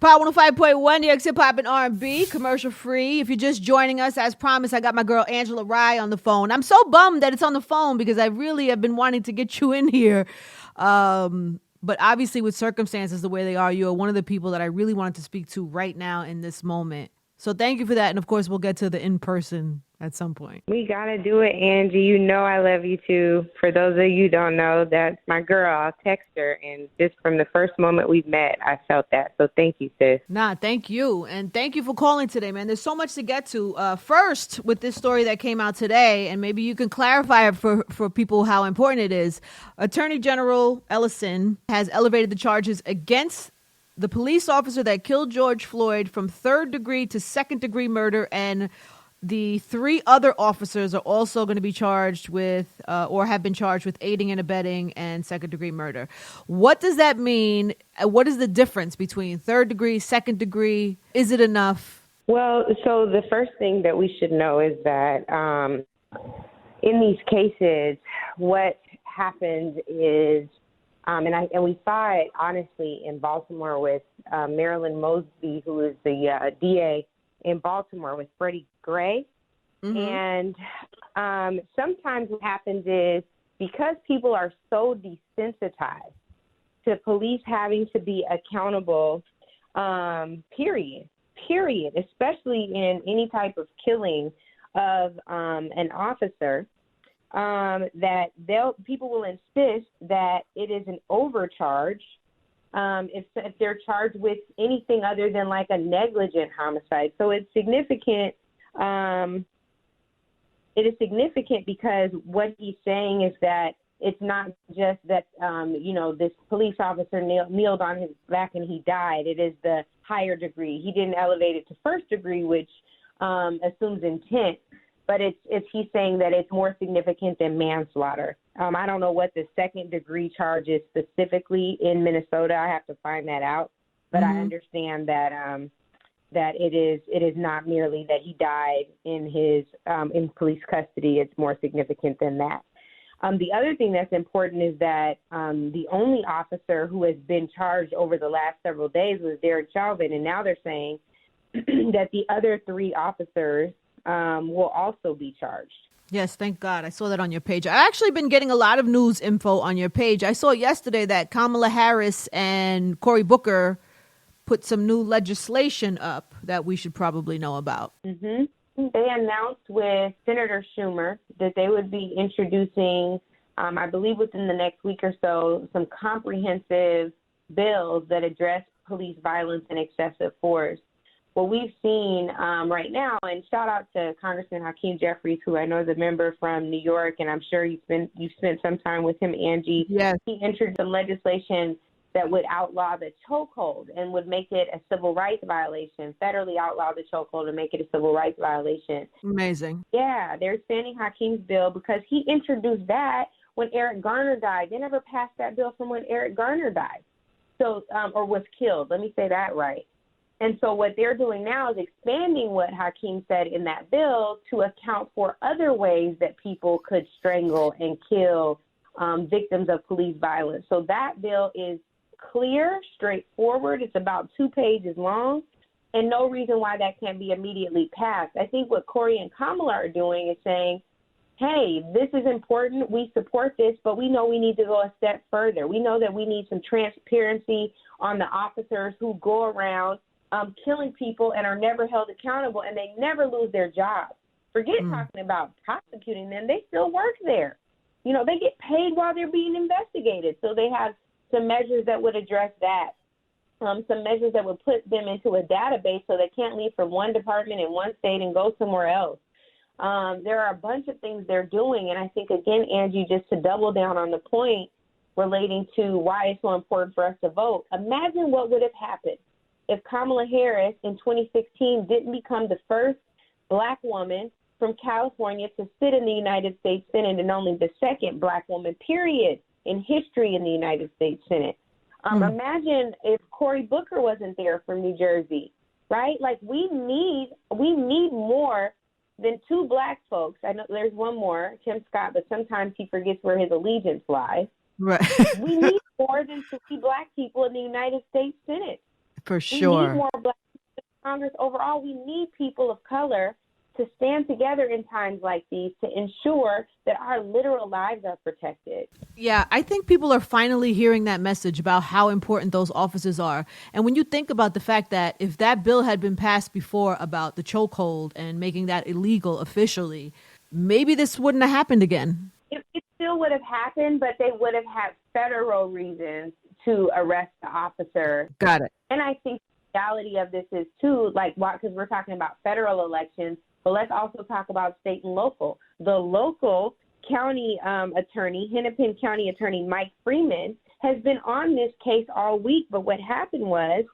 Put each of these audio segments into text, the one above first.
Power 105.1, New York Hip Hop and R&B, commercial free. If you're just joining us, as promised, I got my girl Angela Rye on the phone. I'm so bummed that it's on the phone because I really have been wanting to get you in here. But obviously with circumstances the way they are, you are one of the people that I really wanted to speak to right now in this moment. So thank you for that. And of course, we'll get to the in-person at some point. We got to do it, Angie. You know I love you too. For those of you who don't know, that's my girl. I'll text her. And just from the first moment we've met, I felt that. So thank you, sis. Nah, thank you. And thank you for calling today, man. There's so much to get to. First, with this story that came out today, and maybe you can clarify for people how important it is. Attorney General Ellison has elevated the charges against the police officer that killed George Floyd from third-degree to second-degree murder, and the three other officers are also going to be charged with or have been charged with aiding and abetting and second-degree murder. What does that mean? What is the difference between third degree, second degree? Is it enough? Well, so the first thing that we should know is that in these cases, what happens is, and we saw it honestly in Baltimore with Marilyn Mosby, who is the DA in Baltimore, with Freddie Gray. Mm-hmm. And sometimes what happens is because people are so desensitized to police having to be accountable, period, especially in any type of killing of an officer, that people will insist that it is an overcharge if they're charged with anything other than like a negligent homicide. So it's significant. It is significant because what he's saying is that it's not just that, this police officer kneeled on his back and he died. It is the higher degree. He didn't elevate it to first degree, which assumes intent. But he's saying that it's more significant than manslaughter. I don't know what the second degree charge is specifically in Minnesota. I have to find that out. But I understand that that it is not merely that he died in his in police custody. It's more significant than that. The other thing that's important is that the only officer who has been charged over the last several days was Derek Chauvin, and now they're saying that the other three officers will also be charged. Yes, thank God. I saw that on your page. I've actually been getting a lot of news info on your page. I saw yesterday that Kamala Harris and Cory Booker put some new legislation up that we should probably know about. Mm-hmm. They announced with Senator Schumer that they would be introducing, I believe within the next week or so, some comprehensive bills that address police violence and excessive force. What we've seen right now, and shout out to Congressman Hakeem Jeffries, who I know is a member from New York, and I'm sure you've spent some time with him, Angie. Yes. He introduced some legislation that would outlaw the chokehold and would make it a civil rights violation, federally outlaw the chokehold and make it a civil rights violation. Amazing. Yeah, they're expanding Hakeem's bill because he introduced that when Eric Garner died. They never passed that bill from when Eric Garner died, so or was killed. Let me say that right. And so what they're doing now is expanding what Hakeem said in that bill to account for other ways that people could strangle and kill victims of police violence. So that bill is clear, straightforward. It's about 2 pages long, and no reason why that can't be immediately passed. I think what Cory and Kamala are doing is saying, hey, this is important. We support this, but we know we need to go a step further. We know that we need some transparency on the officers who go around killing people and are never held accountable, and they never lose their job. Forget talking about prosecuting them. They still work there. They get paid while they're being investigated. So they have some measures that would address that, some measures that would put them into a database so they can't leave from one department in one state and go somewhere else. There are a bunch of things they're doing. And I think, again, Angie, just to double down on the point relating to why it's so important for us to vote, imagine what would have happened if Kamala Harris in 2016 didn't become the first Black woman from California to sit in the United States Senate and only the second Black woman, period, in history in the United States Senate. Imagine if Cory Booker wasn't there from New Jersey, right? Like we need more than 2 Black folks. I know there's one more, Tim Scott, but sometimes he forgets where his allegiance lies. Right. We need more than 50 Black people in the United States Senate. For We need sure. more Black people in Congress. Overall, we need people of color to stand together in times like these to ensure that our literal lives are protected. Yeah, I think people are finally hearing that message about how important those officers are. And when you think about the fact that if that bill had been passed before about the chokehold and making that illegal officially, maybe this wouldn't have happened again. It still would have happened, but they would have had federal reasons to arrest the officer. Got it. And I think the reality of this is, too, like, because we're talking about federal elections, but let's also talk about state and local. The local county attorney, Hennepin County Attorney Mike Freeman, has been on this case all week. But what happened was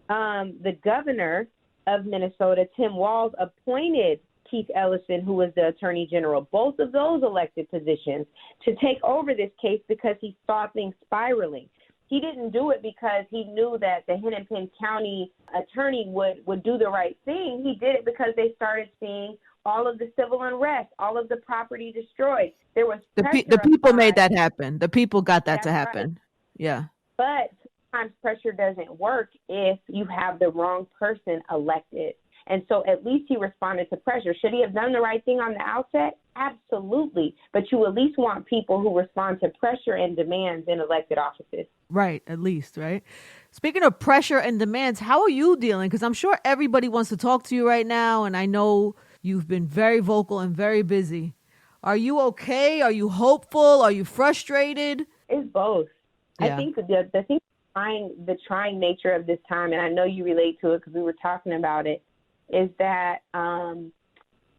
the governor of Minnesota, Tim Walz, appointed Keith Ellison, who was the attorney general, both of those elected positions, to take over this case because he saw things spiraling. He didn't do it because he knew that the Hennepin County attorney would do the right thing. He did it because they started seeing all of the civil unrest, all of the property destroyed. There was pressure. The people made that happen. The people got that to That's happen. right. Yeah. But sometimes pressure doesn't work if you have the wrong person elected. And so at least he responded to pressure. Should he have done the right thing on the outset? Absolutely. But you at least want people who respond to pressure and demands in elected offices. Right, at least, right? Speaking of pressure and demands, how are you dealing? Because I'm sure everybody wants to talk to you right now, and I know you've been very vocal and very busy. Are you okay? Are you hopeful? Are you frustrated? It's both. Yeah. I think the trying nature of this time, and I know you relate to it because we were talking about it, is that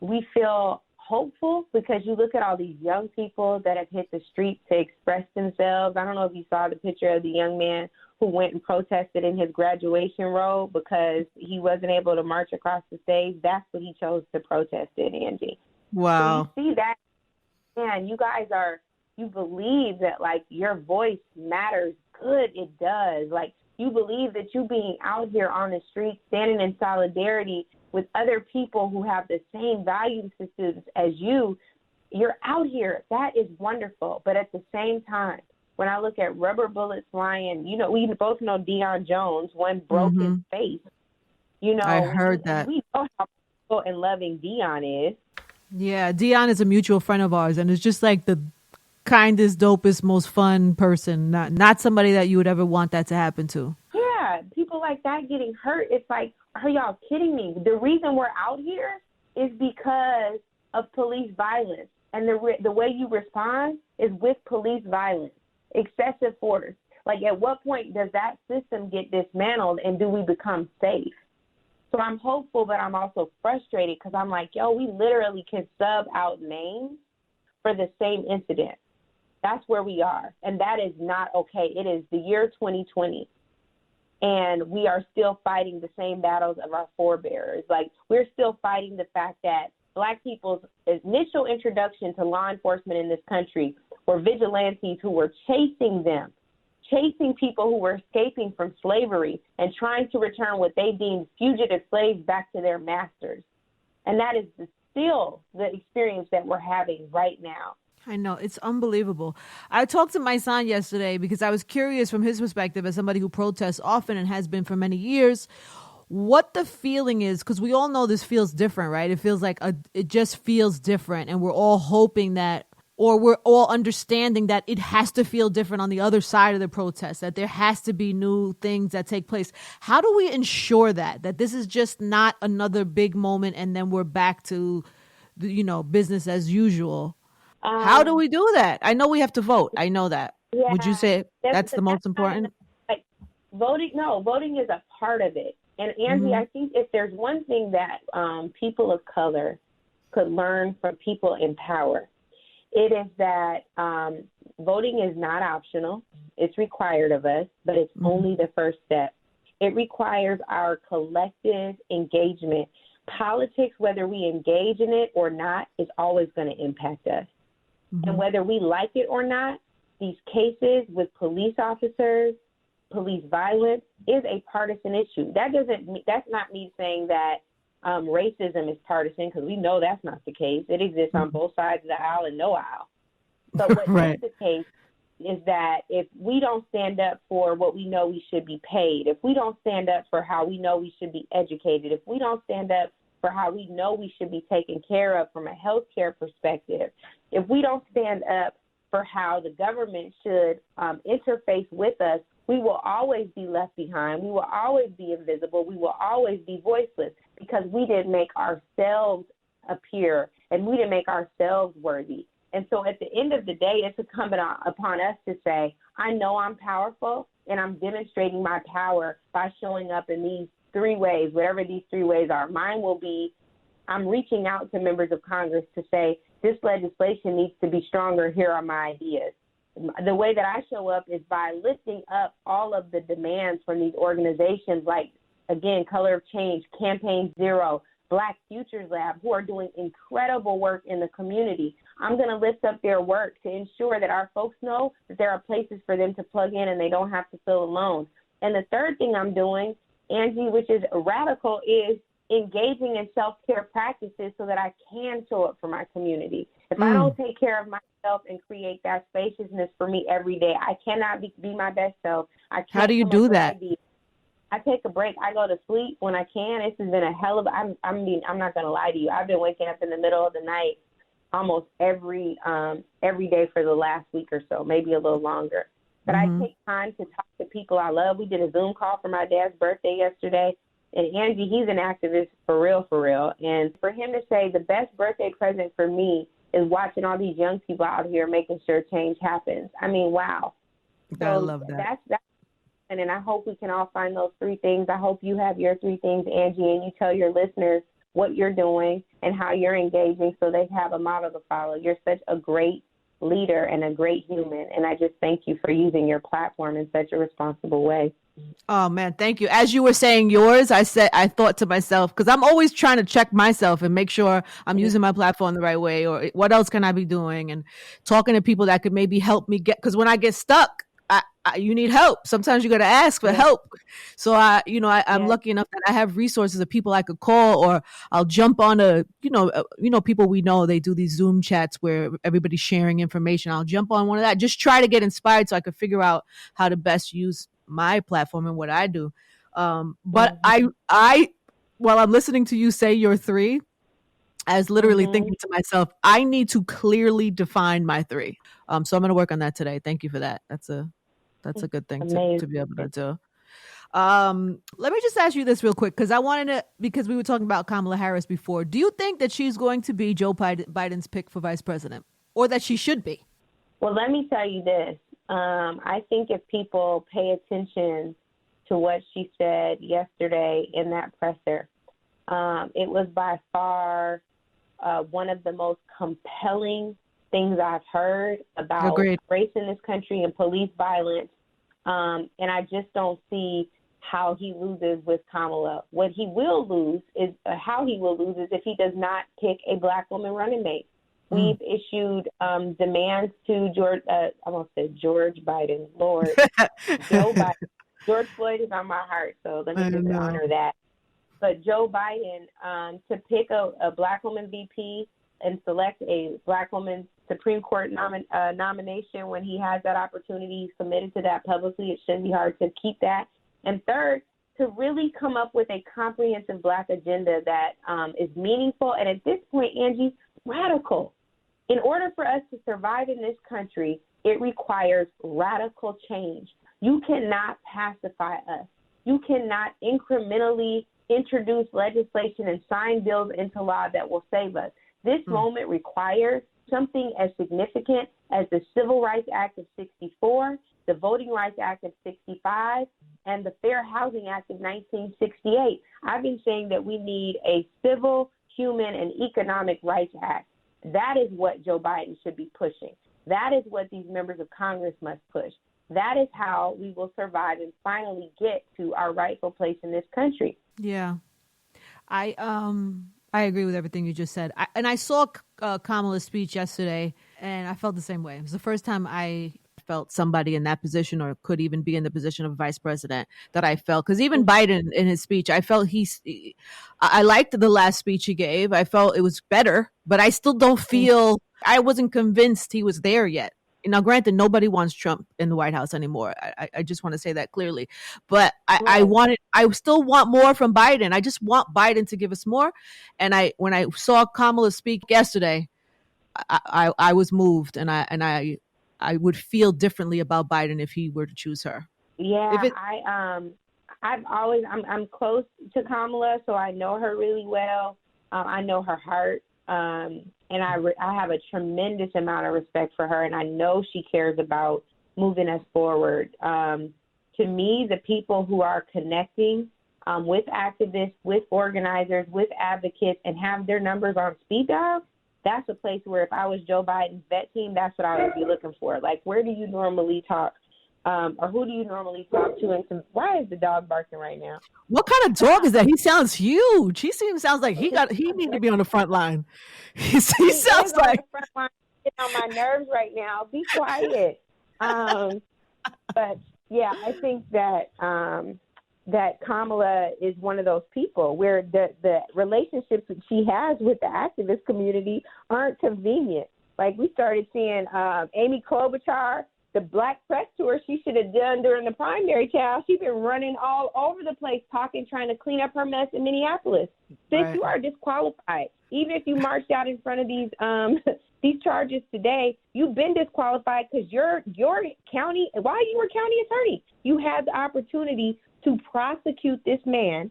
we feel hopeful because you look at all these young people that have hit the streets to express themselves. I don't know if you saw the picture of the young man who went and protested in his graduation robe because he wasn't able to march across the stage. That's what he chose to protest in, Angie. Wow. So you see that, man, you believe that, like, your voice matters. Good, it does. Like, you believe that you being out here on the street, standing in solidarity with other people who have the same value systems as you, you're out here. That is wonderful. But at the same time, when I look at rubber bullets flying, we both know Deion Jones, one broke his face. I heard that. We know how beautiful and loving Deion is. Yeah, Dion is a mutual friend of ours, and it's just like the kindest, dopest, most fun person. Not somebody that you would ever want that to happen to. Yeah, people like that getting hurt. It's like, are y'all kidding me? The reason we're out here is because of police violence. And the way you respond is with police violence, excessive force. Like, at what point does that system get dismantled and do we become safe? So I'm hopeful, but I'm also frustrated because I'm like, we literally can sub out names for the same incident. That's where we are. And that is not okay. It is the year 2020. And we are still fighting the same battles of our forebears. Like, we're still fighting the fact that Black people's initial introduction to law enforcement in this country were vigilantes who were chasing people who were escaping from slavery and trying to return what they deemed fugitive slaves back to their masters. And that is still the experience that we're having right now. I know. It's unbelievable. I talked to my son yesterday because I was curious from his perspective as somebody who protests often and has been for many years, what the feeling is, because we all know this feels different, right? It feels like it just feels different. And we're all hoping that, or we're all understanding that it has to feel different on the other side of the protest, that there has to be new things that take place. How do we ensure that this is just not another big moment and then we're back to, business as usual? How do we do that? I know we have to vote. I know that. Yeah, would you say that's the most important? Like, voting is a part of it. And Angie, I think if there's one thing that people of color could learn from people in power, it is that voting is not optional. It's required of us, but it's only the first step. It requires our collective engagement. Politics, whether we engage in it or not, is always going to impact us. And whether we like it or not, these cases with police officers, police violence is a partisan issue. That's not me saying that racism is partisan, because we know that's not the case. It exists on both sides of the aisle and no aisle. But what is the case is that if we don't stand up for what we know we should be paid, if we don't stand up for how we know we should be educated, if we don't stand up for how we know we should be taken care of from a healthcare perspective, if we don't stand up for how the government should interface with us, we will always be left behind. We will always be invisible. We will always be voiceless because we didn't make ourselves appear and we didn't make ourselves worthy. And so at the end of the day, it's incumbent upon us to say, I know I'm powerful and I'm demonstrating my power by showing up in these three ways, whatever these three ways are. Mine will be, I'm reaching out to members of Congress to say, this legislation needs to be stronger. Here are my ideas. The way that I show up is by lifting up all of the demands from these organizations like, again, Color of Change, Campaign Zero, Black Futures Lab, who are doing incredible work in the community. I'm going to lift up their work to ensure that our folks know that there are places for them to plug in and they don't have to feel alone. And the third thing I'm doing, Angie, which is radical, is engaging in self-care practices so that I can show up for my community. If I don't take care of myself and create that spaciousness for me every day, I cannot be my best self. How do you do that? I take a break. I go to sleep when I can. This has been a hell of a, I'm not going to lie to you. I've been waking up in the middle of the night almost every day for the last week or so, maybe a little longer. But I take time to talk to people I love. We did a Zoom call for my dad's birthday yesterday. And Angie, he's an activist for real. And for him to say the best birthday present for me is watching all these young people out here making sure change happens. I mean, wow. I love that. That's and I hope we can all find those three things. I hope you have your three things, Angie, and you tell your listeners what you're doing and how you're engaging so they have a model to follow. You're such a great leader and a great human, and I just thank you for using your platform in such a responsible way. Oh man, thank you. As you were saying yours, I thought to myself, because I'm always trying to check myself and make sure I'm using my platform the right way, or what else can I be doing, and talking to people that could maybe help me get, because when I get stuck, you need help. Sometimes you got to ask for help. So I'm lucky enough that I have resources of people I could call, or I'll jump on people we know, they do these Zoom chats where everybody's sharing information. I'll jump on one of that, just try to get inspired so I could figure out how to best use my platform and what I do. But I, while I'm listening to you say your three, I was literally thinking to myself, I need to clearly define my three. So I'm going to work on that today. Thank you for that. That's a good thing to be able to do. Let me just ask you this real quick, because we were talking about Kamala Harris before. Do you think that she's going to be Joe Biden's pick for vice president, or that she should be? Well, let me tell you this. I think if people pay attention to what she said yesterday in that presser, it was by far one of the most compelling things I've heard about race in this country and police violence. And I just don't see how he loses with Kamala. What he will lose is how he will lose is if he does not pick a Black woman running mate. We've issued demands to George Biden, Lord, Joe Biden. George Floyd is on my heart, so let me just honor that. But Joe Biden, to pick a Black woman VP and select a Black woman Supreme Court nomination when he has that opportunity, he's committed to that publicly. It shouldn't be hard to keep that. And third, to really come up with a comprehensive Black agenda that is meaningful and at this point, Angie, radical. In order for us to survive in this country, it requires radical change. You cannot pacify us. You cannot incrementally introduce legislation and sign bills into law that will save us. This moment requires something as significant as the Civil Rights Act of 64, the Voting Rights Act of 65, and the Fair Housing Act of 1968. I've been saying that we need a civil, human, and economic rights act. That is what Joe Biden should be pushing. That is what these members of Congress must push. That is how we will survive and finally get to our rightful place in this country. Yeah. I agree with everything you just said. I saw Kamala's speech yesterday, and I felt the same way. It was the first time I felt somebody in that position, or could even be in the position of vice president, that I felt. Because even Biden in his speech, I felt I liked the last speech he gave. I felt it was better, but I still don't feel, I wasn't convinced he was there yet. Now, granted, nobody wants Trump in the White House anymore. I just want to say that clearly. But I still want more from Biden. I just want Biden to give us more. And when I saw Kamala speak yesterday, I was moved, and I would feel differently about Biden if he were to choose her. Yeah, I'm close to Kamala, so I know her really well. I know her heart. And I have a tremendous amount of respect for her, and I know she cares about moving us forward. To me, the people who are connecting with activists, with organizers, with advocates, and have their numbers on speed dial, that's a place where if I was Joe Biden's vet team, that's what I would be looking for. Like, where do you normally talk? Or who do you normally talk to? And why is the dog barking right now? What kind of dog is that? He sounds huge. Sounds like he need to be on the front line. He sounds like on the front line, getting on my nerves right now. Be quiet. But yeah, I think that that Kamala is one of those people where the relationships that she has with the activist community aren't convenient. Like, we started seeing Amy Klobuchar, the Black Press Tour she should have done during the primary, child. She's been running all over the place, talking, trying to clean up her mess in Minneapolis. Since you are disqualified, even if you marched out in front of these charges today, you've been disqualified because your county, while you were county attorney, you had the opportunity to prosecute this man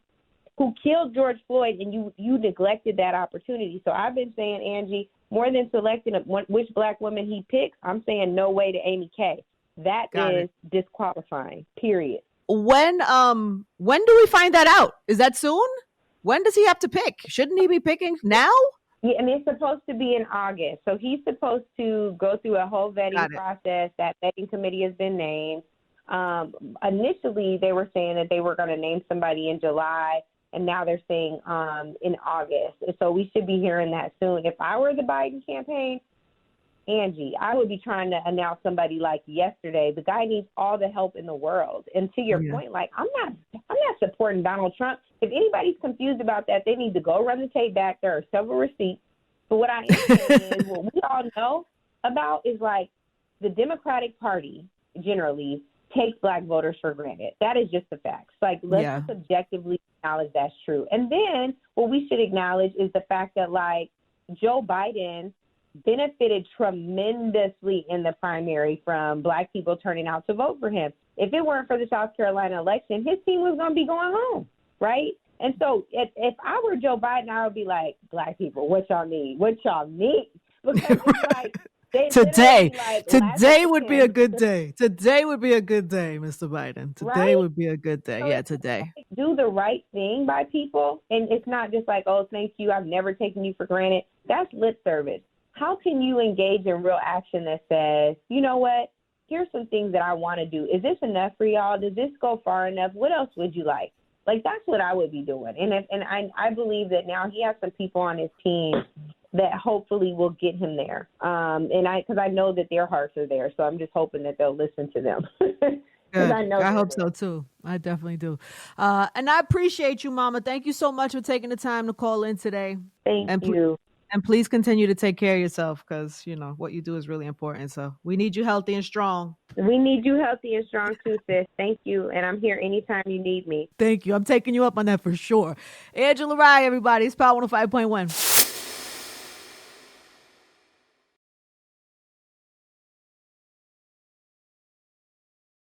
who killed George Floyd, and you neglected that opportunity. So I've been saying, Angie, more than selecting which Black woman he picks, I'm saying no way to Amy K. That is disqualifying, period. When do we find that out? Is that soon? When does he have to pick? Shouldn't he be picking now? Yeah, and it's supposed to be in August. So he's supposed to go through a whole vetting process. That vetting committee has been named. Initially, they were saying that they were going to name somebody in July, and now they're saying in August. So we should be hearing that soon. If I were the Biden campaign, Angie, I would be trying to announce somebody like yesterday. The guy needs all the help in the world. And to your point, like, I'm not supporting Donald Trump. If anybody's confused about that, they need to go run the tape back. There are several receipts. But what I am saying is, what we all know about is, like, the Democratic Party generally takes Black voters for granted. That is just the facts. Like, let's subjectively acknowledge that's true. And then what we should acknowledge is the fact that, like, Joe Biden benefited tremendously in the primary from Black people turning out to vote for him. If it weren't for the South Carolina election, his team was going to be going home, right? And so if I were Joe Biden, I would be like, Black people, what y'all need? What y'all need? Because it's like, Today would be a good day. Today would be a good day, Mr. Biden. Today would be a good day. Yeah, today. Do the right thing by people. And it's not just like, oh, thank you, I've never taken you for granted. That's lip service. How can you engage in real action that says, you know what, here's some things that I want to do. Is this enough for y'all? Does this go far enough? What else would you like? Like, that's what I would be doing. And I believe that now he has some people on his team that hopefully will get him there. Because I know that their hearts are there. So I'm just hoping that they'll listen to them. Good. I hope so too. I definitely do. And I appreciate you, Mama. Thank you so much for taking the time to call in today. Thank you. And please continue to take care of yourself, because, you know, what you do is really important. So we need you healthy and strong. We need you healthy and strong too, sis. Thank you. And I'm here anytime you need me. Thank you. I'm taking you up on that for sure. Angela Rye, everybody. It's Power 105.1.